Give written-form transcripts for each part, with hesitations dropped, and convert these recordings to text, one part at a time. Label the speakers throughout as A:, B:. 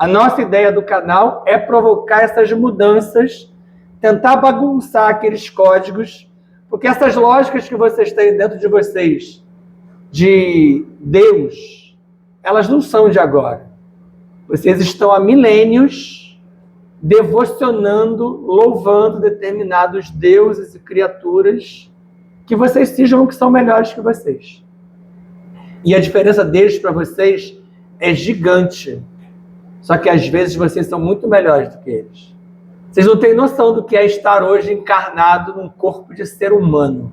A: A nossa ideia do canal é provocar essas mudanças, tentar bagunçar aqueles códigos, porque essas lógicas que vocês têm dentro de vocês, de Deus, elas não são de agora. Vocês estão há milênios devocionando, louvando determinados deuses e criaturas que vocês cismam que são melhores que vocês. E a diferença deles para vocês é gigante. Só que às vezes vocês são muito melhores do que eles. Vocês não têm noção do que é estar hoje encarnado num corpo de ser humano.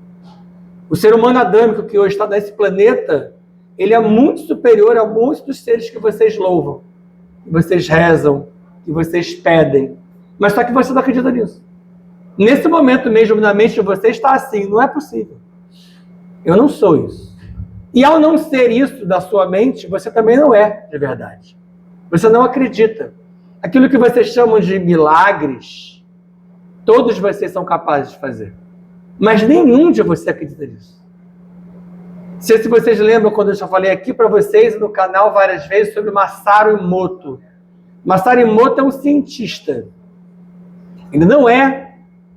A: O ser humano adâmico que hoje está nesse planeta, ele é muito superior a muitos dos seres que vocês louvam, que vocês rezam, que vocês pedem. Mas só que você não acredita nisso. Nesse momento mesmo, na mente de você, está assim, não é possível. Eu não sou isso. E ao não ser isso da sua mente, você também não é de verdade. Você não acredita. Aquilo que vocês chamam de milagres, todos vocês são capazes de fazer. Mas nenhum de vocês acredita nisso. Se vocês lembram quando eu já falei aqui para vocês no canal várias vezes sobre Masaru Emoto. Masaru Emoto é um cientista. Ele não é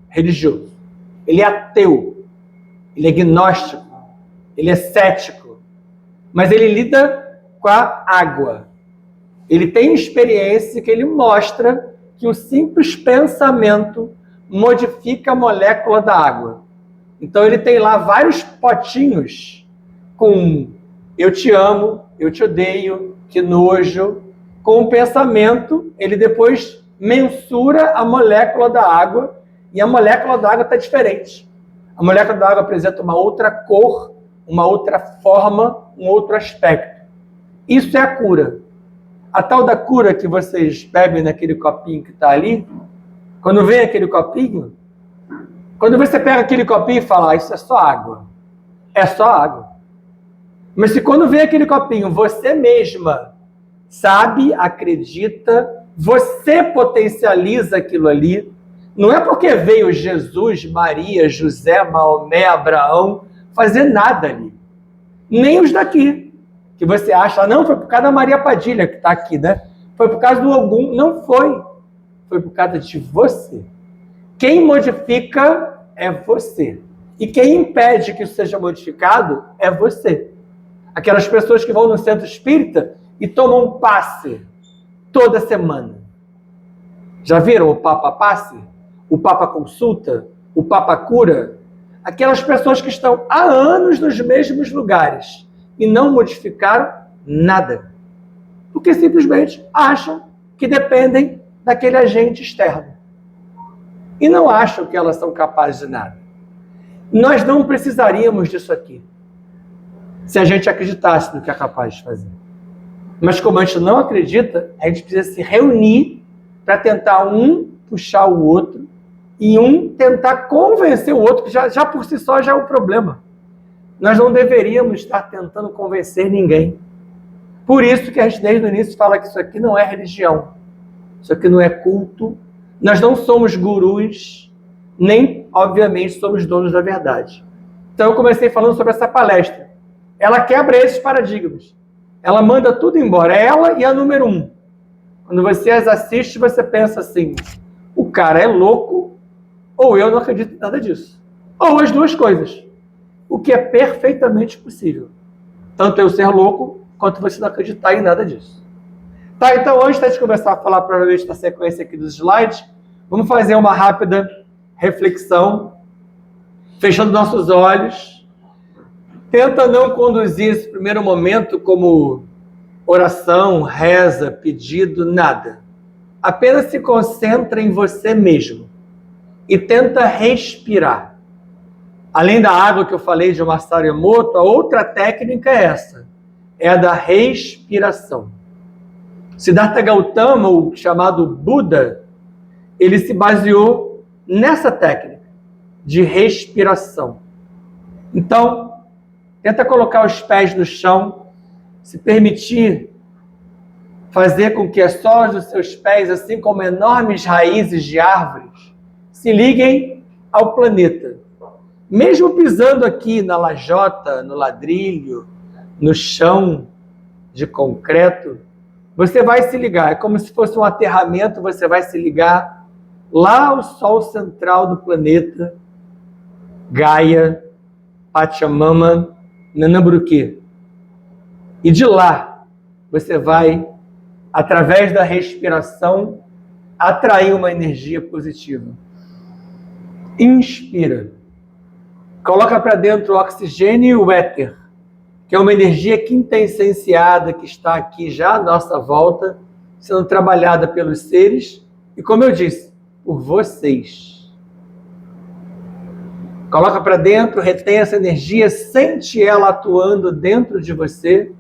A: religioso. Ele é ateu. Ele é gnóstico. Ele é cético. Mas ele lida com a água. Ele tem experiência que ele mostra que o simples pensamento modifica a molécula da água. Então ele tem lá vários potinhos com eu te amo, eu te odeio, que nojo. Com o pensamento, ele depois mensura a molécula da água e a molécula da água está diferente. A molécula da água apresenta uma outra cor, uma outra forma, um outro aspecto. Isso é a cura. A tal da cura que vocês bebem naquele copinho que está ali, quando vem aquele copinho, quando você pega aquele copinho e fala, isso é só água. É só água. Mas se quando vem aquele copinho, você mesma sabe, acredita, você potencializa aquilo ali, não é porque veio Jesus, Maria, José, Maomé, Abraão fazer nada ali. Nem os daqui. Que você acha, não, foi por causa da Maria Padilha que está aqui, né? Foi por causa do Ogum. Não foi. Foi por causa de você. Quem modifica é você. E quem impede que isso seja modificado é você. Aquelas pessoas que vão no centro espírita e tomam um passe toda semana. Já viram o Papa Passe? O Papa Consulta? O Papa Cura? Aquelas pessoas que estão há anos nos mesmos lugares e não modificaram nada. Porque simplesmente acham que dependem daquele agente externo. E não acham que elas são capazes de nada. Nós não precisaríamos disso aqui, se a gente acreditasse no que é capaz de fazer. Mas como a gente não acredita, a gente precisa se reunir para tentar um puxar o outro e um tentar convencer o outro, que já por si só já é um problema. Nós não deveríamos estar tentando convencer ninguém. Por isso que a gente desde o início fala que isso aqui não é religião. Isso aqui não é culto. Nós não somos gurus, nem, obviamente, somos donos da verdade. Então eu comecei falando sobre essa palestra. Ela quebra esses paradigmas. Ela manda tudo embora. Ela e a número 1. Quando você as assiste, você pensa assim, o cara é louco ou eu não acredito em nada disso. Ou as duas coisas. O que é perfeitamente possível. Tanto eu ser louco, quanto você não acreditar em nada disso. Tá, então antes de começar a falar provavelmente da sequência aqui dos slides, vamos fazer uma rápida reflexão, fechando nossos olhos. Tenta não conduzir esse primeiro momento como oração, reza, pedido, nada. Apenas se concentra em você mesmo e tenta respirar. Além da água que eu falei de Masaru Emoto, a outra técnica é essa. É a da respiração. Siddhartha Gautama, o chamado Buda, ele se baseou nessa técnica de respiração. Então, tenta colocar os pés no chão, se permitir fazer com que as solas dos seus pés, assim como enormes raízes de árvores, se liguem ao planeta. Mesmo pisando aqui na lajota, no ladrilho, no chão de concreto, você vai se ligar, é como se fosse um aterramento, você vai se ligar lá ao Sol central do planeta, Gaia, Pachamama, Nanamburuque. E de lá, você vai, através da respiração, atrair uma energia positiva. Inspira. Coloca para dentro o oxigênio e o éter, que é uma energia quintessenciada que está aqui já à nossa volta, sendo trabalhada pelos seres e, como eu disse, por vocês. Coloca para dentro, retém essa energia, sente ela atuando dentro de você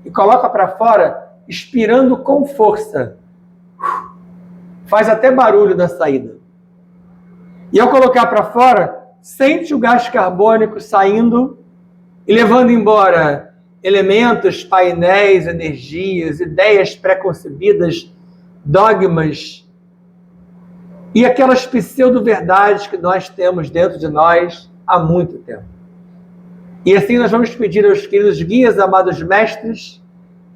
A: e coloca para fora, expirando com força. Faz até barulho na saída. E ao colocar para fora, sente o gás carbônico saindo e levando embora elementos, painéis, energias, ideias preconcebidas, dogmas e aquelas pseudo-verdades que nós temos dentro de nós há muito tempo. E assim nós vamos pedir aos queridos guias, amados mestres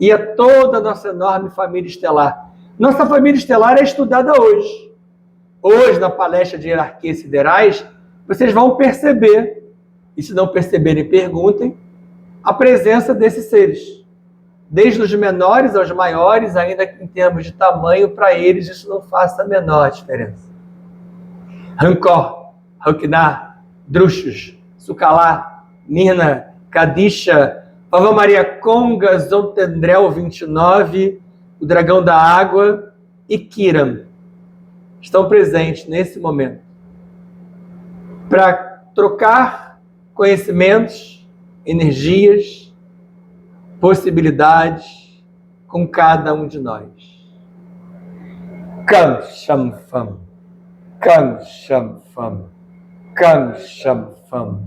A: e a toda a nossa enorme família estelar. Nossa família estelar é estudada hoje. Hoje, na palestra de hierarquias siderais, vocês vão perceber, e se não perceberem, perguntem, a presença desses seres. Desde os menores aos maiores, ainda que em termos de tamanho, para eles isso não faça a menor diferença. Rancor, Ranknar, Druxus, Sukalá, Mirna, Kadisha, Ava Maria Conga, Zoltendrel 29, o Dragão da Água e Kiram estão presentes nesse momento para trocar conhecimentos, energias, possibilidades com cada um de nós. Kam Sham Fam, Kam Sham Fam, Kam Sham Fam.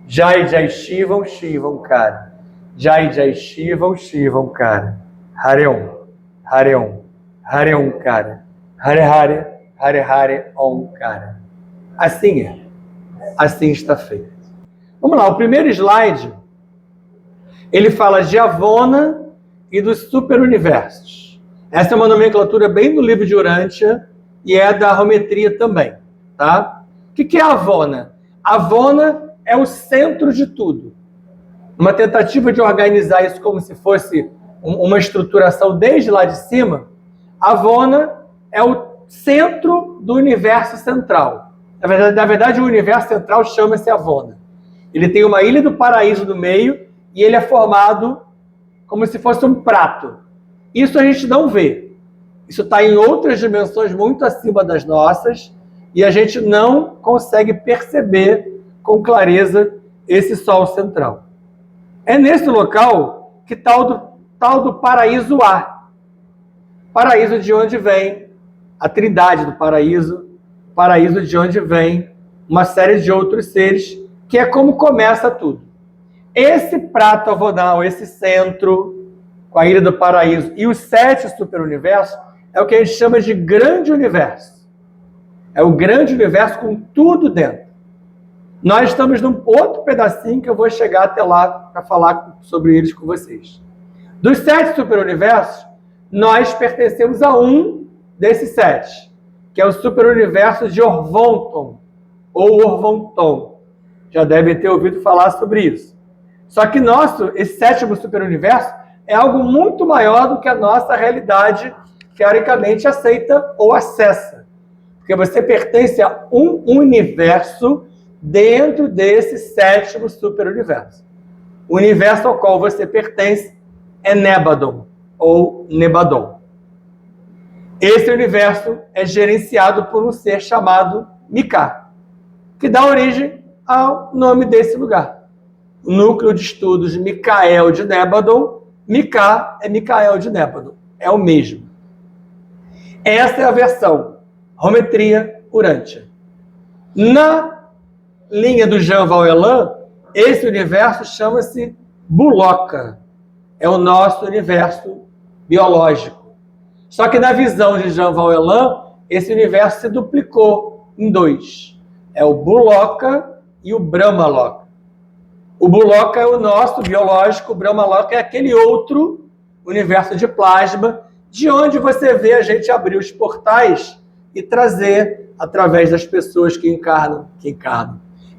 A: Jai Jai Shivam, Shivam Cara. Jai Jai Shivam, Shivam Cara. Hariom, Hariom, Hariom Cara. Hare Hare, Hare Hare Om Cara. Assim é. Assim está feito. Vamos lá, o primeiro slide, ele fala de Avona e dos superuniversos. Essa é uma nomenclatura bem do livro de Urântia e é da Arometria também, tá? O que é Avona? Avona é o centro de tudo. Uma tentativa de organizar isso como se fosse uma estruturação desde lá de cima. Avona é o centro do universo central. Na verdade, o universo central chama-se Avona. Ele tem uma ilha do paraíso no meio e ele é formado como se fosse um prato. Isso a gente não vê. Isso está em outras dimensões muito acima das nossas e a gente não consegue perceber com clareza esse Sol central. É nesse local que está o tal do paraíso A. Paraíso de onde vem a trindade do paraíso de onde vem uma série de outros seres, que é como começa tudo. Esse prato avonal, esse centro, com a ilha do paraíso e os 7 superuniversos, é o que a gente chama de grande universo. É o grande universo com tudo dentro. Nós estamos num outro pedacinho que eu vou chegar até lá para falar sobre eles com vocês. Dos 7 superuniversos, nós pertencemos a um desses 7, que é o superuniverso de Orvonton, ou Orvonton. Já devem ter ouvido falar sobre isso. Só que esse 7º superuniverso é algo muito maior do que a nossa realidade teoricamente aceita ou acessa. Porque você pertence a um universo dentro desse 7º superuniverso. O universo ao qual você pertence é Nebadon, ou Nebadon. Esse universo é gerenciado por um ser chamado Mika, que dá origem ao nome desse lugar. O núcleo de estudos Micael de Nebadon, Mika é Micael de Nebadon, é o mesmo. Essa é a versão Arometria Urântia. Na linha do Jean Valjean, esse universo chama-se Buloca. É o nosso universo biológico. Só que na visão de Jean Valjean, esse universo se duplicou em 2. É o Buloca e o Brahmaloka. O Buloca é o nosso biológico, o Brahmaloka é aquele outro universo de plasma de onde você vê a gente abrir os portais e trazer, através das pessoas que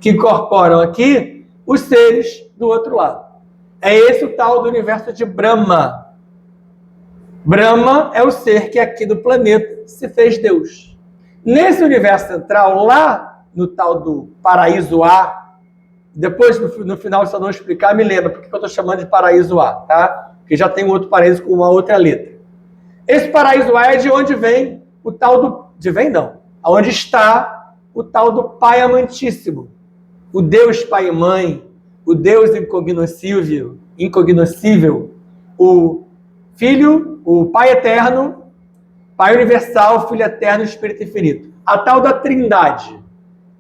A: incorporam aqui, os seres do outro lado. É esse o tal do universo de Brahma. Brahma é o ser que aqui do planeta se fez Deus. Nesse universo central, lá no tal do paraíso A, depois no final, se eu não explicar, me lembra porque eu estou chamando de paraíso A, tá? Porque já tem um outro paraíso com uma outra letra. Esse paraíso A é de onde vem o tal do... De vem não. Onde está o tal do Pai Amantíssimo. O Deus Pai e Mãe, o Deus incognoscível, o Filho, o Pai Eterno, Pai Universal, Filho Eterno e Espírito Infinito. A tal da Trindade.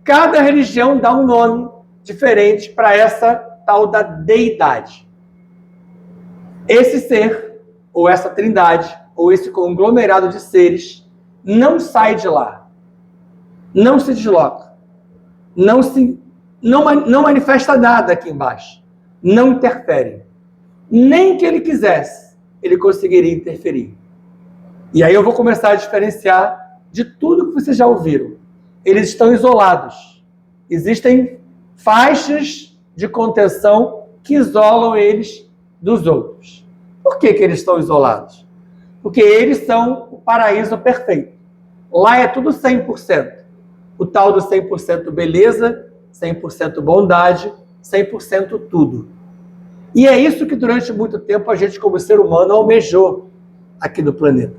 A: Cada religião dá um nome diferente para essa tal da deidade. Esse ser, ou essa trindade, ou esse conglomerado de seres, não sai de lá. Não se desloca. Não manifesta nada aqui embaixo. Não interfere. Nem que ele quisesse, ele conseguiria interferir. E aí eu vou começar a diferenciar de tudo que vocês já ouviram. Eles estão isolados. Existem faixas de contenção que isolam eles dos outros. Por que eles estão isolados? Porque eles são o paraíso perfeito. Lá é tudo 100%. O tal do 100% beleza, 100% bondade, 100% tudo. E é isso que durante muito tempo a gente, como ser humano, almejou aqui no planeta.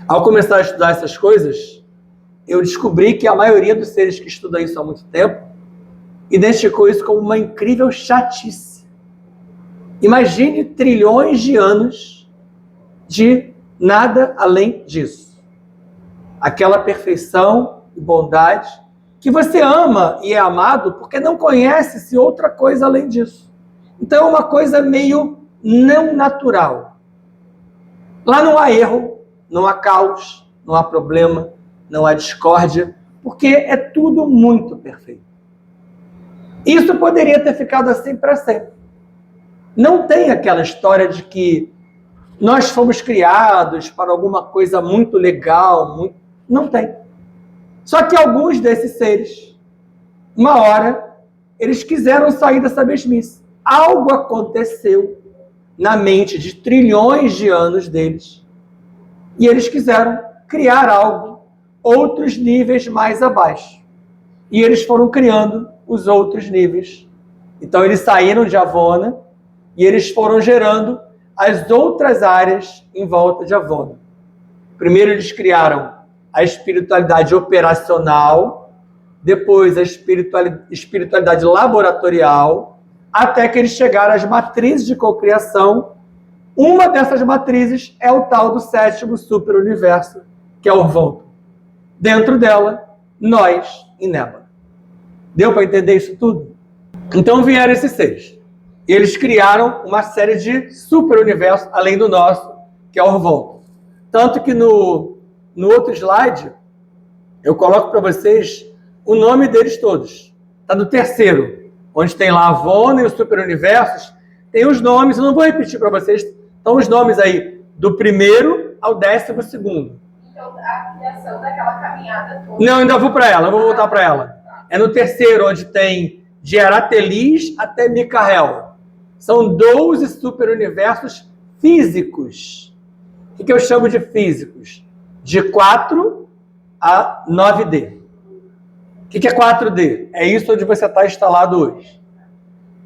A: Ao começar a estudar essas coisas, eu descobri que a maioria dos seres que estudam isso há muito tempo identificou isso como uma incrível chatice. Imagine trilhões de anos de nada além disso. Aquela perfeição e bondade que você ama e é amado porque não conhece-se outra coisa além disso. Então é uma coisa meio não natural. Lá não há erro, não há caos, não há problema, não há discórdia, porque é tudo muito perfeito. Isso poderia ter ficado assim para sempre. Não tem aquela história de que nós fomos criados para alguma coisa muito legal, não tem. Só que alguns desses seres, uma hora, eles quiseram sair dessa mesmice. Algo aconteceu na mente de trilhões de anos deles e eles quiseram criar algo, outros níveis mais abaixo. E eles foram criando os outros níveis. Então eles saíram de Avona e eles foram gerando as outras áreas em volta de Avona. Primeiro eles criaram a espiritualidade operacional, depois a espiritualidade laboratorial, até que eles chegaram às matrizes de cocriação. Uma dessas matrizes é o tal do 7º superuniverso, que é Orvonto. Dentro dela, nós e Neba. Deu para entender isso tudo? Então vieram esses seres. E eles criaram uma série de superuniversos, além do nosso, que é Orvonto. Tanto que no outro slide, eu coloco para vocês o nome deles todos. Está no 3º, onde tem lá Avona e os superuniversos. Tem os nomes, eu não vou repetir para vocês. Estão os nomes aí, do 1º ao 12º.
B: Então, a criação daquela caminhada toda...
A: Não, ainda vou para ela, vou voltar para ela. É no 3º, onde tem de Aratelis até Micael. São 12 superuniversos físicos. O que eu chamo de físicos? De 4 a 9D. O que é 4D? É isso onde você está instalado hoje.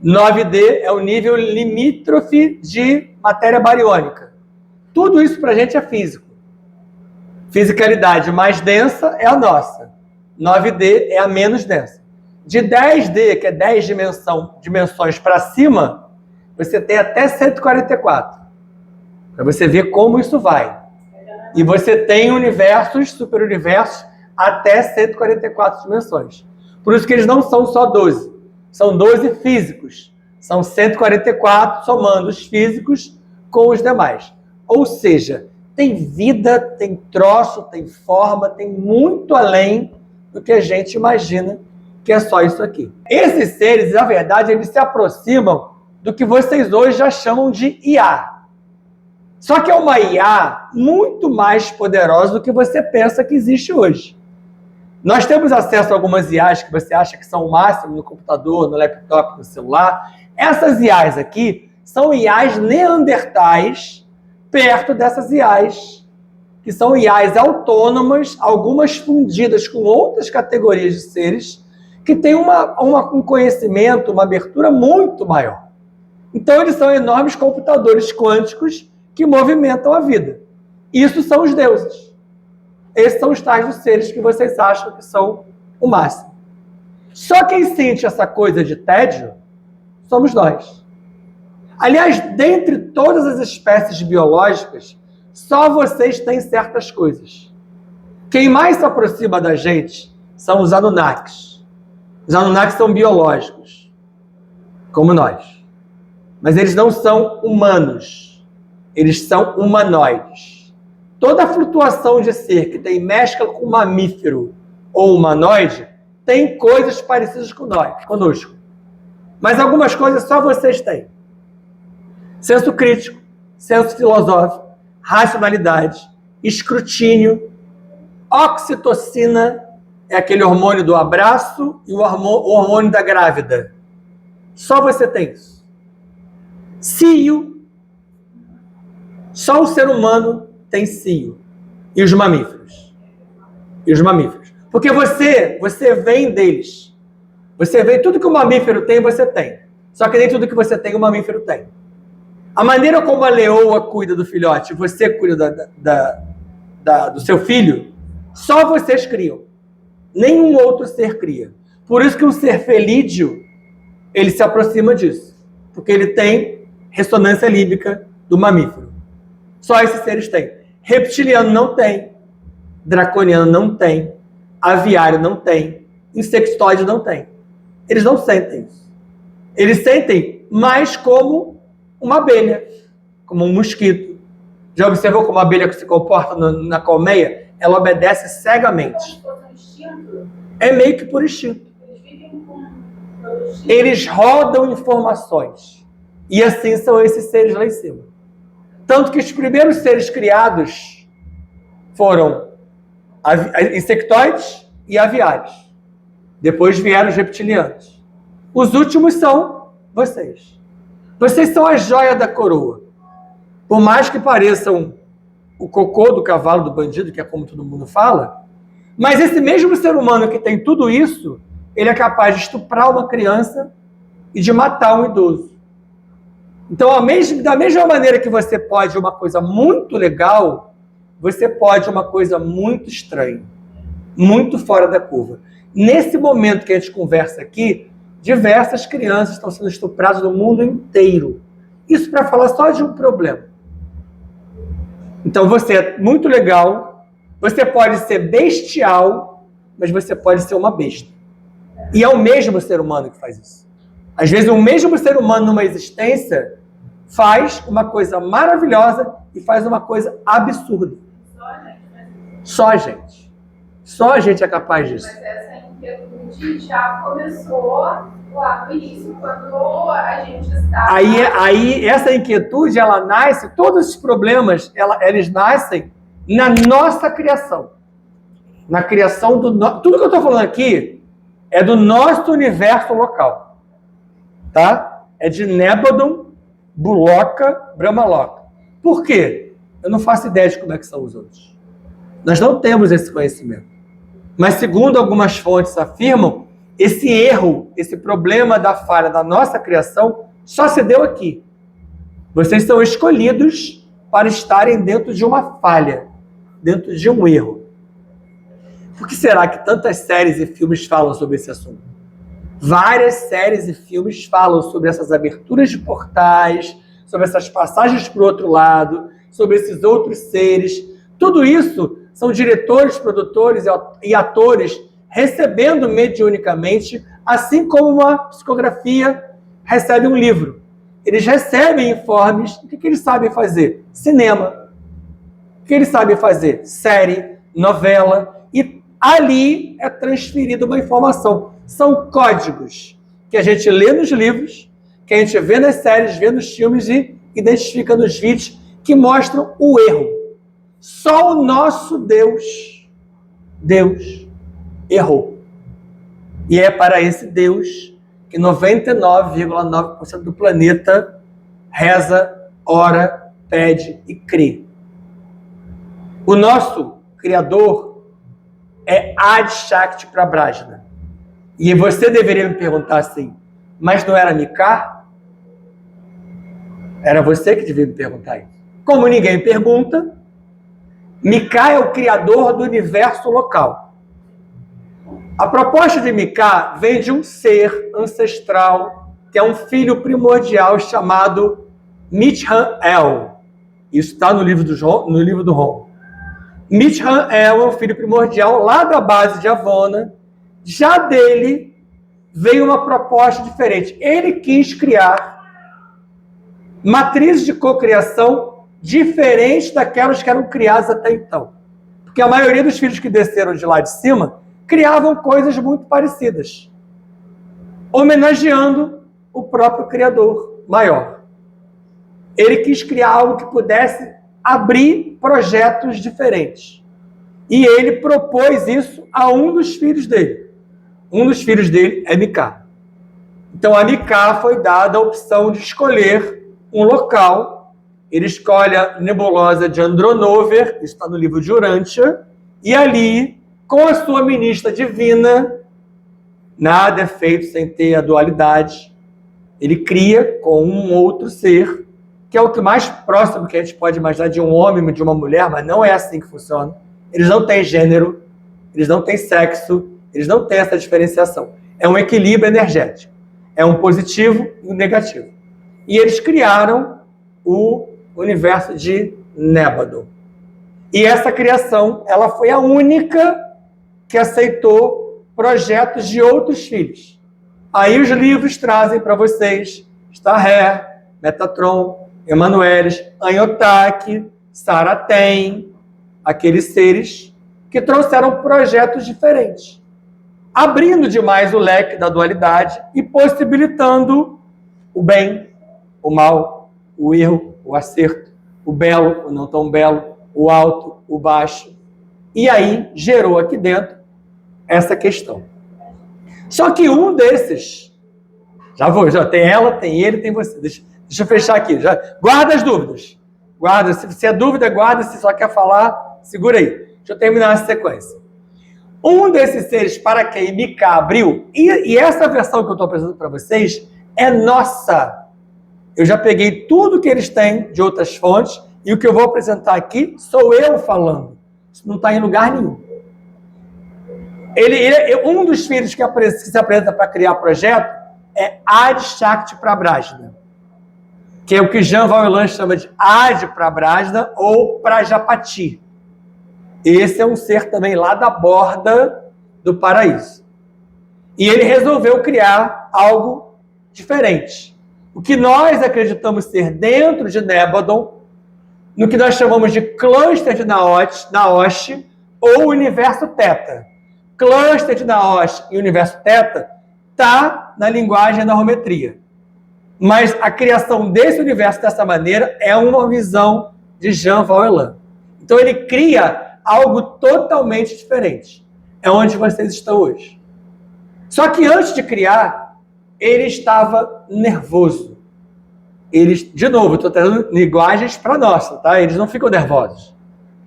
A: 9D é o nível limítrofe de matéria bariônica. Tudo isso para a gente é físico. Fisicalidade mais densa é a nossa. 9D é a menos densa. De 10D, que é 10 dimensões para cima, você tem até 144. Para você ver como isso vai. E você tem universos, superuniversos, até 144 dimensões. Por isso que eles não são só 12. São 12 físicos. São 144, somando os físicos com os demais. Ou seja, tem vida, tem troço, tem forma, tem muito além do que a gente imagina que é só isso aqui. Esses seres, na verdade, eles se aproximam do que vocês hoje já chamam de IA. Só que é uma IA muito mais poderosa do que você pensa que existe hoje. Nós temos acesso a algumas IAs que você acha que são o máximo no computador, no laptop, no celular. Essas IAs aqui são IAs neandertais perto dessas IAs, que são IAs autônomas, algumas fundidas com outras categorias de seres, que têm um conhecimento, uma abertura muito maior. Então, eles são enormes computadores quânticos que movimentam a vida. Isso são os deuses. Esses são os tais dos seres que vocês acham que são o máximo. Só quem sente essa coisa de tédio somos nós. Aliás, dentre todas as espécies biológicas, só vocês têm certas coisas. Quem mais se aproxima da gente são os Anunnakis. Os Anunnakis são biológicos, como nós. Mas eles não são humanos. Eles são humanoides. Toda flutuação de ser que tem mescla com mamífero ou humanoide tem coisas parecidas com nós, conosco. Mas algumas coisas só vocês têm. Senso crítico, senso filosófico, racionalidade, escrutínio, oxitocina, é aquele hormônio do abraço, e o hormônio da grávida. Só você tem isso. Cio, só o ser humano tem cio. E os mamíferos. E os mamíferos. Porque você vem deles. Você vem, tudo que o mamífero tem, você tem. Só que nem tudo que você tem, o mamífero tem. A maneira como a leoa cuida do filhote, você cuida do seu filho, só vocês criam. Nenhum outro ser cria. Por isso que um ser felídeo, ele se aproxima disso. Porque ele tem ressonância límbica do mamífero. Só esses seres têm. Reptiliano não tem. Draconiano não tem. Aviário não tem. Insectoide não tem. Eles não sentem isso. Eles sentem mais como uma abelha, como um mosquito. Já observou como a abelha se comporta na colmeia? Ela obedece cegamente. É meio que por instinto. Eles rodam informações. E assim são esses seres lá em cima. Tanto que os primeiros seres criados foram insectoides e aviários. Depois vieram os reptilianos. Os últimos são vocês. Vocês são a joia da coroa. Por mais que pareçam o cocô do cavalo do bandido, que é como todo mundo fala, mas esse mesmo ser humano que tem tudo isso, ele é capaz de estuprar uma criança e de matar um idoso. Então, da mesma maneira que você pode uma coisa muito legal, você pode uma coisa muito estranha, muito fora da curva. Nesse momento que a gente conversa aqui, diversas crianças estão sendo estupradas no mundo inteiro. Isso para falar só de um problema. Então, você é muito legal, você pode ser bestial, mas você pode ser uma besta. E é o mesmo ser humano que faz isso. Às vezes, o mesmo ser humano numa existência faz uma coisa maravilhosa e faz uma coisa absurda. Só a gente. Só a gente é capaz disso.
B: Mas essa inquietude já começou lá no início, quando a gente está...
A: Aí essa inquietude, ela nasce, todos os problemas, eles nascem na nossa criação. Na criação tudo que eu estou falando aqui é do nosso universo local. Tá? É de Nebadon, Buloca, Brahmaloka. Por quê? Eu não faço ideia de como é que são os outros. Nós não temos esse conhecimento. Mas, segundo algumas fontes afirmam, esse erro, esse problema da falha da nossa criação só se deu aqui. Vocês são escolhidos para estarem dentro de uma falha, dentro de um erro. Por que será que tantas séries e filmes falam sobre esse assunto? Várias séries e filmes falam sobre essas aberturas de portais, sobre essas passagens para o outro lado, sobre esses outros seres. Tudo isso são diretores, produtores e atores recebendo mediunicamente, assim como uma psicografia recebe um livro. Eles recebem informes. O que eles sabem fazer? Cinema. O que eles sabem fazer? Série, novela. E ali é transferida uma informação. São códigos que a gente lê nos livros, que a gente vê nas séries, vê nos filmes e identifica nos vídeos que mostram o erro. Só o nosso Deus errou. E é para esse Deus que 99,9% do planeta reza, ora, pede e crê. O nosso Criador é Adi Shakti Prabrajna. E você deveria me perguntar assim, mas não era Mika? Era você que devia me perguntar isso. Como ninguém pergunta, Mika é o criador do universo local. A proposta de Mika vem de um ser ancestral, que é um filho primordial chamado Mithan-El. Isso está no livro do Rom. Mithan-El é um filho primordial lá da base de Avona. Já dele veio uma proposta diferente. Ele quis criar matrizes de cocriação diferentes daquelas que eram criadas até então. Porque a maioria dos filhos que desceram de lá de cima criavam coisas muito parecidas, homenageando o próprio Criador maior. Ele quis criar algo que pudesse abrir projetos diferentes. E ele propôs isso a um dos filhos dele. Um dos filhos dele é Mika. Então a Mika foi dada a opção de escolher um local. Ele escolhe a nebulosa de Andronover, isso está no livro de Urantia, e ali, com a sua ministra divina, nada é feito sem ter a dualidade. Ele cria com um outro ser, que é o que mais próximo que a gente pode imaginar de um homem e de uma mulher, mas não é assim que funciona. Eles não têm gênero, eles não têm sexo, eles não têm essa diferenciação. É um equilíbrio energético. É um positivo e um negativo. E eles criaram o universo de Nébado. E essa criação, ela foi a única que aceitou projetos de outros filhos. Aí os livros trazem para vocês Starré, Metatron, Emanuelis, Anhotak, Saratem, aqueles seres que trouxeram projetos diferentes, abrindo demais o leque da dualidade e possibilitando o bem, o mal, o erro, o acerto, o belo, o não tão belo, o alto, o baixo. E aí gerou aqui dentro essa questão. Só que um desses, já tem ela, tem ele, tem você. Deixa eu fechar aqui. Guarda as dúvidas. Guarda, se é dúvida, guarda. Se só quer falar, segura aí. Deixa eu terminar essa sequência. Um desses seres para quem Mika abriu, e essa versão que eu estou apresentando para vocês é nossa. Eu já peguei tudo que eles têm de outras fontes e o que eu vou apresentar aqui sou eu falando. Isso não está em lugar nenhum. Um dos filhos que se apresenta para criar projeto é Adi Shakti Prabrajna, que é o que Jean Valjean chama de Adi Prabrajna ou Prajapati. Esse é um ser também lá da borda do paraíso. E ele resolveu criar algo diferente. O que nós acreditamos ser dentro de Nébadon, no que nós chamamos de cluster de Naosh ou universo Teta. Cluster de Naosh e universo Teta está na linguagem da geometria. Mas a criação desse universo dessa maneira é uma visão de Jean Valjean. Então ele cria algo totalmente diferente. É onde vocês estão hoje. Só que antes de criar, ele estava nervoso. De novo, estou trazendo linguagens para nós, tá? Eles não ficam nervosos.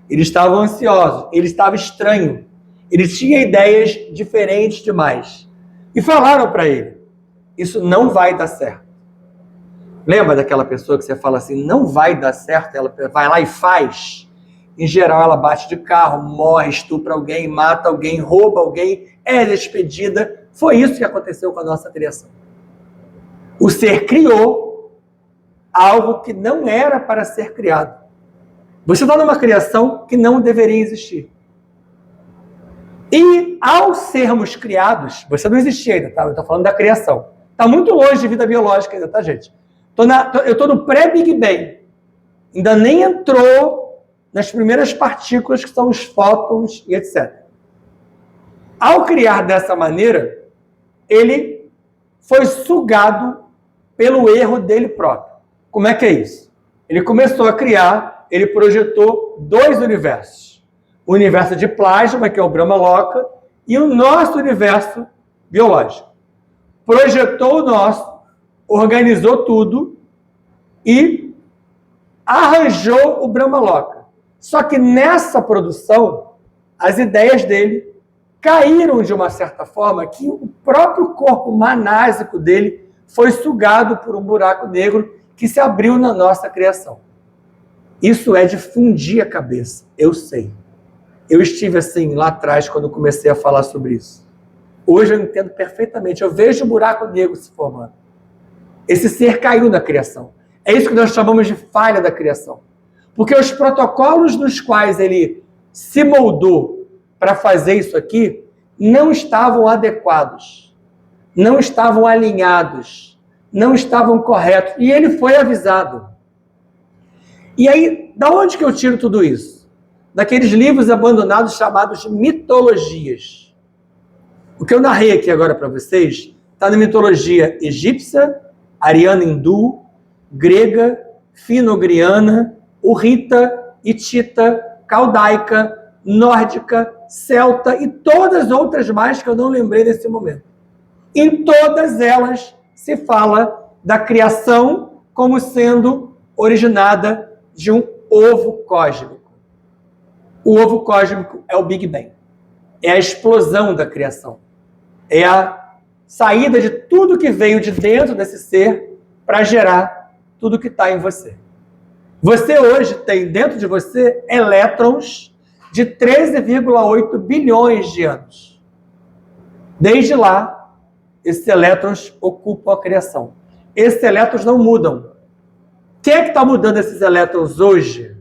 A: Eles estavam ansiosos. Ele estava estranho. Ele tinha ideias diferentes demais. E falaram para ele, isso não vai dar certo. Lembra daquela pessoa que você fala assim, não vai dar certo, ela vai lá e faz? Em geral, ela bate de carro, morre, estupra alguém, mata alguém, rouba alguém, é despedida. Foi isso que aconteceu com a nossa criação. O ser criou algo que não era para ser criado. Você está numa criação que não deveria existir. E ao sermos criados, você não existia ainda, tá? Eu estou falando da criação. Está muito longe de vida biológica ainda, tá, gente? Eu estou no pré-Big Bang. Ainda nem entrou nas primeiras partículas que são os fótons e etc. Ao criar dessa maneira, ele foi sugado pelo erro dele próprio. Como é que é isso? Ele começou a criar, ele projetou 2 universos. O universo de plasma, que é o Brahmaloka, e o nosso universo biológico. Projetou o nosso, organizou tudo e arranjou o Brahmaloka. Só que nessa produção, as ideias dele caíram de uma certa forma que o próprio corpo manásico dele foi sugado por um buraco negro que se abriu na nossa criação. Isso é de fundir a cabeça, eu sei. Eu estive assim lá atrás quando comecei a falar sobre isso. Hoje eu entendo perfeitamente, eu vejo o buraco negro se formando. Esse ser caiu na criação. É isso que nós chamamos de falha da criação. Porque os protocolos nos quais ele se moldou para fazer isso aqui não estavam adequados, não estavam alinhados, não estavam corretos. E ele foi avisado. E aí, da onde que eu tiro tudo isso? Daqueles livros abandonados chamados de mitologias. O que eu narrei aqui agora para vocês está na mitologia egípcia, ariana hindu, grega, finogriana, hurrita, hitita, caldaica, nórdica, celta e todas as outras mais que eu não lembrei nesse momento. Em todas elas se fala da criação como sendo originada de um ovo cósmico. O ovo cósmico é o Big Bang. É a explosão da criação. É a saída de tudo que veio de dentro desse ser para gerar tudo que está em você. Você hoje tem dentro de você elétrons de 13,8 bilhões de anos. Desde lá, esses elétrons ocupam a criação. Esses elétrons não mudam. Quem é que está mudando esses elétrons hoje?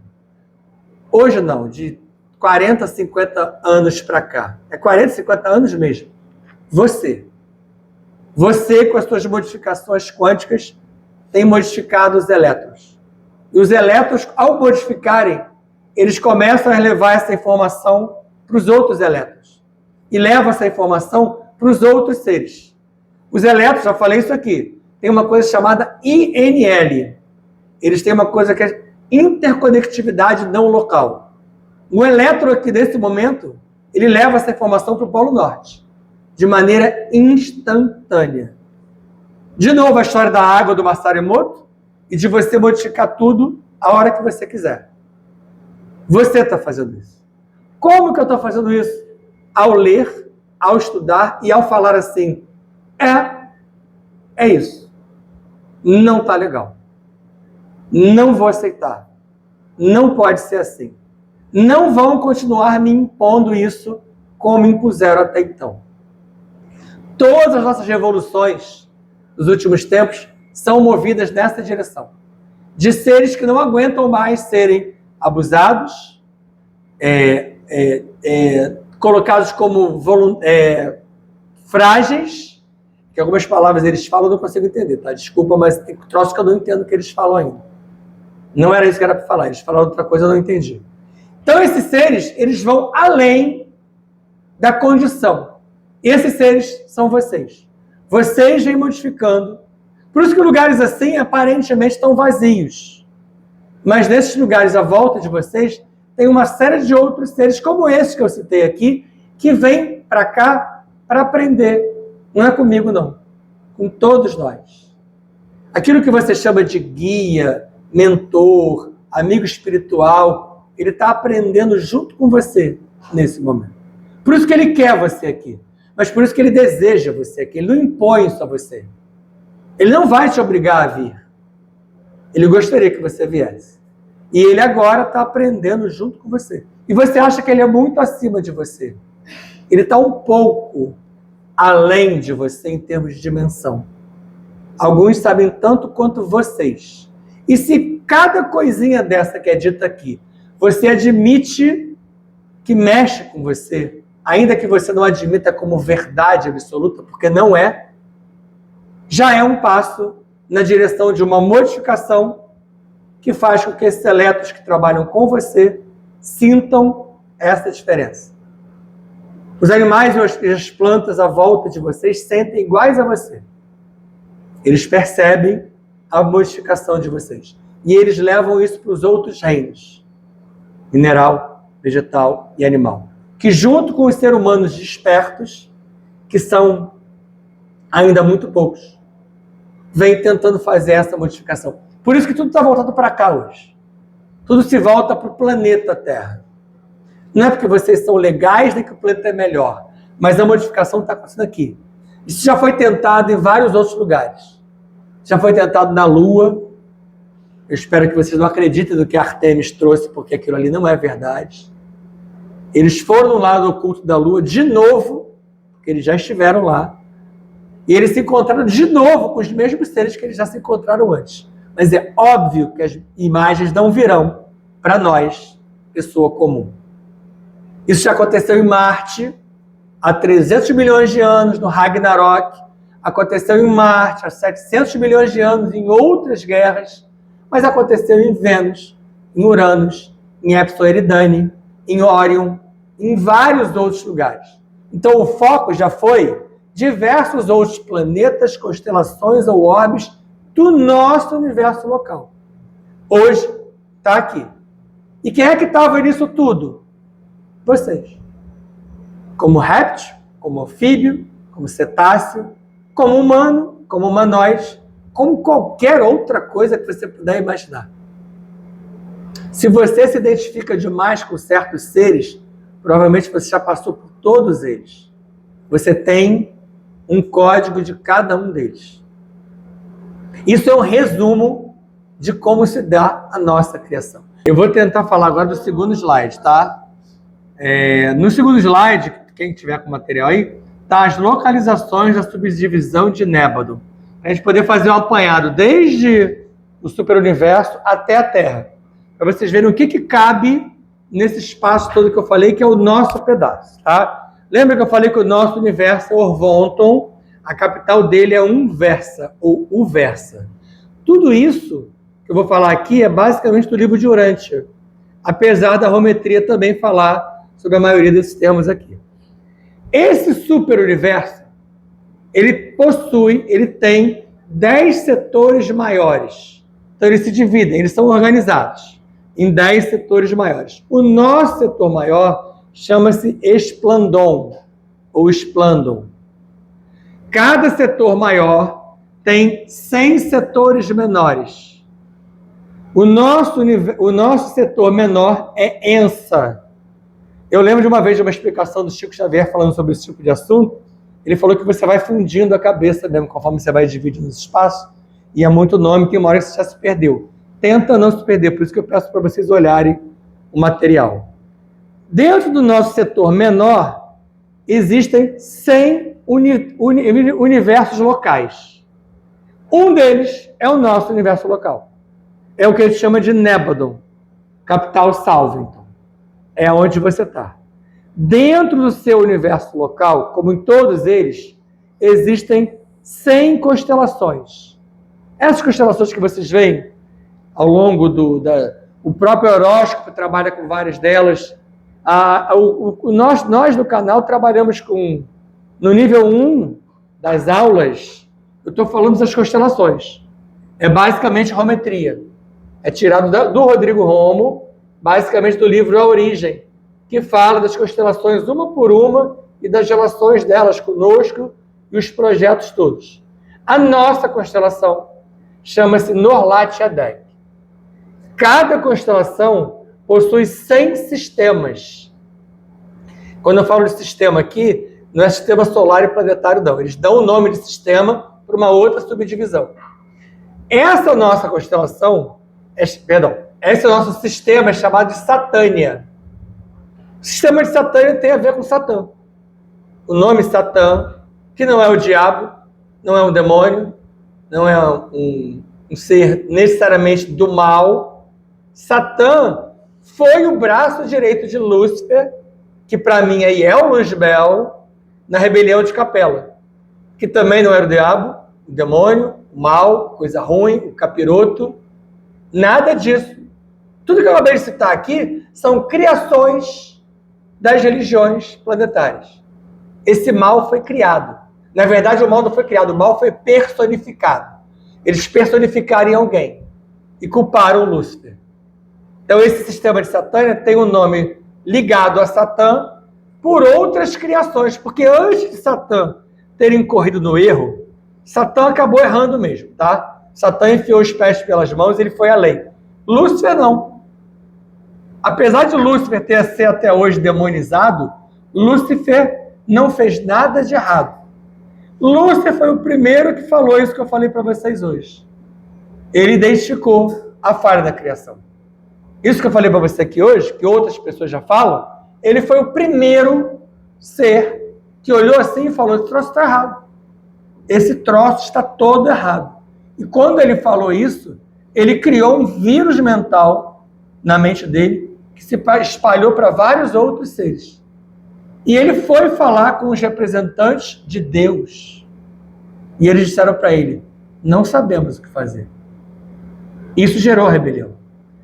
A: Hoje não, de 40, 50 anos para cá. É 40, 50 anos mesmo. Você. Você, com as suas modificações quânticas, tem modificado os elétrons. E os elétrons, ao modificarem, eles começam a levar essa informação para os outros elétrons. E levam essa informação para os outros seres. Os elétrons, já falei isso aqui, tem uma coisa chamada INL. Eles têm uma coisa que é interconectividade não local. Um elétron aqui, nesse momento, ele leva essa informação para o Polo Norte, de maneira instantânea. De novo, a história da água do Masaru Emoto e de você modificar tudo a hora que você quiser. Você está fazendo isso. Como que eu estou fazendo isso? Ao ler, ao estudar e ao falar assim, é isso. Não está legal. Não vou aceitar. Não pode ser assim. Não vão continuar me impondo isso como impuseram até então. Todas as nossas revoluções dos últimos tempos são movidas nessa direção. De seres que não aguentam mais serem abusados, colocados como frágeis, que algumas palavras eles falam eu não consigo entender, tá? Desculpa, mas tem troço que eu não entendo o que eles falam ainda. Não era isso que era para falar, eles falaram outra coisa, eu não entendi. Então esses seres, eles vão além da condição. Esses seres são vocês. Vocês vêm modificando. Por isso que lugares assim, aparentemente, estão vazios. Mas nesses lugares à volta de vocês, tem uma série de outros seres, como esses que eu citei aqui, que vêm para cá para aprender. Não é comigo, não. Com todos nós. Aquilo que você chama de guia, mentor, amigo espiritual, ele está aprendendo junto com você nesse momento. Por isso que ele quer você aqui. Mas por isso que ele deseja você aqui. Ele não impõe isso a você. Ele não vai te obrigar a vir. Ele gostaria que você viesse. E ele agora está aprendendo junto com você. E você acha que ele é muito acima de você. Ele está um pouco além de você em termos de dimensão. Alguns sabem tanto quanto vocês. E se cada coisinha dessa que é dita aqui, você admite que mexe com você, ainda que você não admita como verdade absoluta, porque não é, já é um passo na direção de uma modificação que faz com que esses elétrons que trabalham com você sintam essa diferença. Os animais e as plantas à volta de vocês sentem iguais a você. Eles percebem a modificação de vocês. e eles levam isso para os outros reinos, mineral, vegetal e animal, que junto com os seres humanos despertos, que são ainda muito poucos, vem tentando fazer essa modificação. Por isso que tudo está voltado para cá hoje. Tudo se volta para o planeta Terra. Não é porque vocês são legais nem que o planeta é melhor, mas a modificação está acontecendo aqui. Isso já foi tentado em vários outros lugares. Já foi tentado na Lua. Eu espero que vocês não acreditem no que Artemis trouxe, porque aquilo ali não é verdade. Eles foram no lado oculto da Lua de novo, porque eles já estiveram lá, e eles se encontraram de novo com os mesmos seres que eles já se encontraram antes. Mas é óbvio que as imagens não virão para nós, pessoa comum. Isso já aconteceu em Marte há 300 milhões de anos, no Ragnarok. Aconteceu em Marte há 700 milhões de anos, em outras guerras. Mas aconteceu em Vênus, em Uranus, em Epsilon Eridani, em Órion, em vários outros lugares. Então o foco já foi diversos outros planetas, constelações ou orbes do nosso universo local. Hoje está aqui. E quem é que estava nisso tudo? Vocês. Como réptil, como anfíbio, como cetáceo, como humano, como humanoide, como qualquer outra coisa que você puder imaginar. Se você se identifica demais com certos seres, provavelmente você já passou por todos eles. Você tem um código de cada um deles. Isso é um resumo de como se dá a nossa criação. Eu vou tentar falar agora do segundo slide, tá? No segundo slide, quem tiver com material aí, tá as localizações da subdivisão de Nébado. A gente poder fazer um apanhado desde o superuniverso até a Terra. Para vocês verem o que cabe nesse espaço todo que eu falei, que é o nosso pedaço, tá? Lembra que eu falei que o nosso universo é Orvonton, a capital dele é Unversa, ou Uversa. Tudo isso que eu vou falar aqui é basicamente do livro de Urantia, apesar da Rometria também falar sobre a maioria desses termos aqui. Esse superuniverso, ele tem 10 setores maiores. Então eles se dividem, eles são organizados em 10 setores maiores. O nosso setor maior chama-se Esplandon, ou Esplandon. Cada setor maior tem 100 setores menores. O nosso setor menor é Ensa. Eu lembro de uma vez de uma explicação do Chico Xavier falando sobre esse tipo de assunto. Ele falou que você vai fundindo a cabeça mesmo, conforme você vai dividindo os espaços, e é muito nome que uma hora você já se perdeu. Tenta não se perder, por isso que eu peço para vocês olharem o material. Dentro do nosso setor menor, existem 100 universos locais. Um deles é o nosso universo local. É o que a gente chama de Nébadon, capital Salvington. É onde você está. Dentro do seu universo local, como em todos eles, existem 100 constelações. Essas constelações que vocês veem ao longo o próprio horóscopo trabalha com várias delas. Nós do canal trabalhamos no nível 1 das aulas, eu estou falando das constelações. É basicamente Rometria. É tirado do Rodrigo Romo, basicamente do livro A Origem, que fala das constelações uma por uma e das relações delas conosco e os projetos todos. A nossa constelação chama-se Norlat Adeg. Cada constelação possui 100 sistemas. Quando eu falo de sistema aqui, não é sistema solar e planetário, não. Eles dão o nome de sistema para uma outra subdivisão. Essa nossa constelação, esse nosso sistema é chamado de Satânia. O sistema de Satânia tem a ver com Satã. O nome Satã, que não é o diabo, não é um demônio, não é um ser necessariamente do mal. Satã foi o braço direito de Lúcifer, que para mim aí é o Luzbel, na rebelião de Capela, que também não era o diabo, o demônio, o mal, coisa ruim, o capiroto, nada disso. Tudo que eu acabei de citar aqui são criações das religiões planetárias. Esse mal foi criado. Na verdade, o mal não foi criado, o mal foi personificado. Eles personificaram em alguém. e culparam Lúcifer. Então, esse sistema de Satânia tem um nome ligado a Satã por outras criações, porque antes de Satã ter incorrido no erro, Satã acabou errando mesmo, tá? Satã enfiou os pés pelas mãos e ele foi além. Lúcifer não. Apesar de Lúcifer ter sido até hoje demonizado, Lúcifer não fez nada de errado. Lúcifer foi o primeiro que falou isso que eu falei para vocês hoje. Ele identificou a falha da criação. Isso que eu falei para você aqui hoje, que outras pessoas já falam, ele foi o primeiro ser que olhou assim e falou: esse troço está errado. Esse troço está todo errado. E quando ele falou isso, ele criou um vírus mental na mente dele que se espalhou para vários outros seres. E ele foi falar com os representantes de Deus. E eles disseram para ele: não sabemos o que fazer. Isso gerou a rebelião.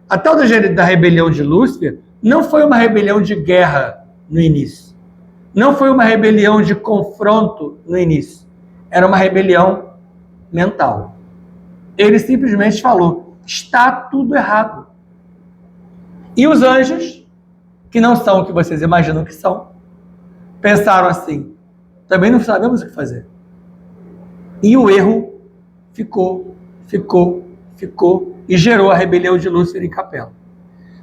A: A tal da rebelião de Lúcifer não foi uma rebelião de guerra no início. Não foi uma rebelião de confronto no início. Era uma rebelião mental. Ele simplesmente falou: está tudo errado. E os anjos, que não são o que vocês imaginam que são, pensaram assim: também não sabemos o que fazer. E o erro ficou e gerou a rebelião de Lúcifer em Capela.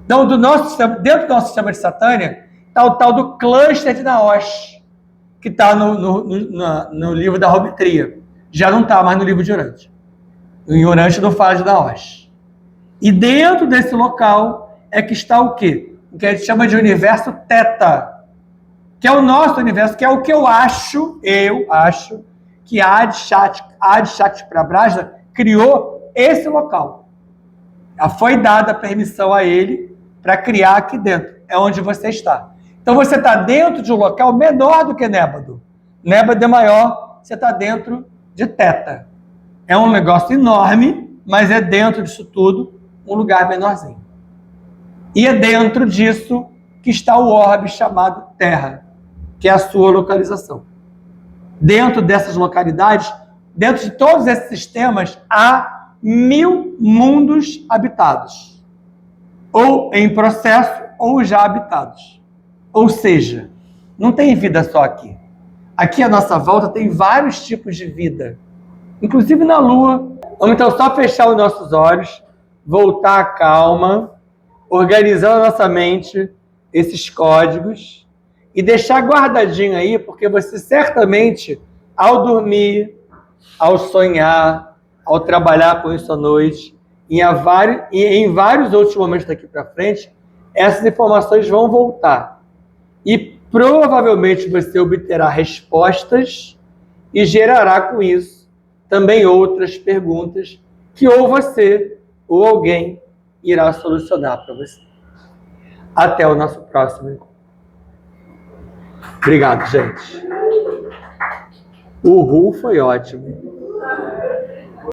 A: Então, dentro do nosso sistema de Satânia, está o tal do cluster de Naós, que está no livro da Rometria. Já não está mais no livro de Urântia. Em Urântia não fala de Naós. E dentro desse local é que está o quê? O que a gente chama de universo Teta, que é o nosso universo, que é o que eu acho que a Adi Shakti Prabhasna criou esse local. Foi dada a permissão a ele para criar aqui dentro. É onde você está. Então você está dentro de um local menor do que Nébado. Nébado é maior, você está dentro de Teta. É um negócio enorme, mas é dentro disso tudo um lugar menorzinho. E é dentro disso que está o orbe chamado Terra, que é a sua localização. Dentro dessas localidades, dentro de todos esses sistemas, há 1000 mundos habitados, ou em processo, ou já habitados. Ou seja, não tem vida só aqui. Aqui à nossa volta tem vários tipos de vida, inclusive na Lua. Vamos então só fechar os nossos olhos, voltar à calma, organizando a nossa mente, esses códigos, e deixar guardadinho aí, porque você certamente, ao dormir, ao sonhar, ao trabalhar com isso à noite, e em vários outros momentos daqui para frente, essas informações vão voltar. E provavelmente você obterá respostas e gerará com isso também outras perguntas que ou você ou alguém irá solucionar para você. Até o nosso próximo encontro. Obrigado, gente. O Ru foi ótimo.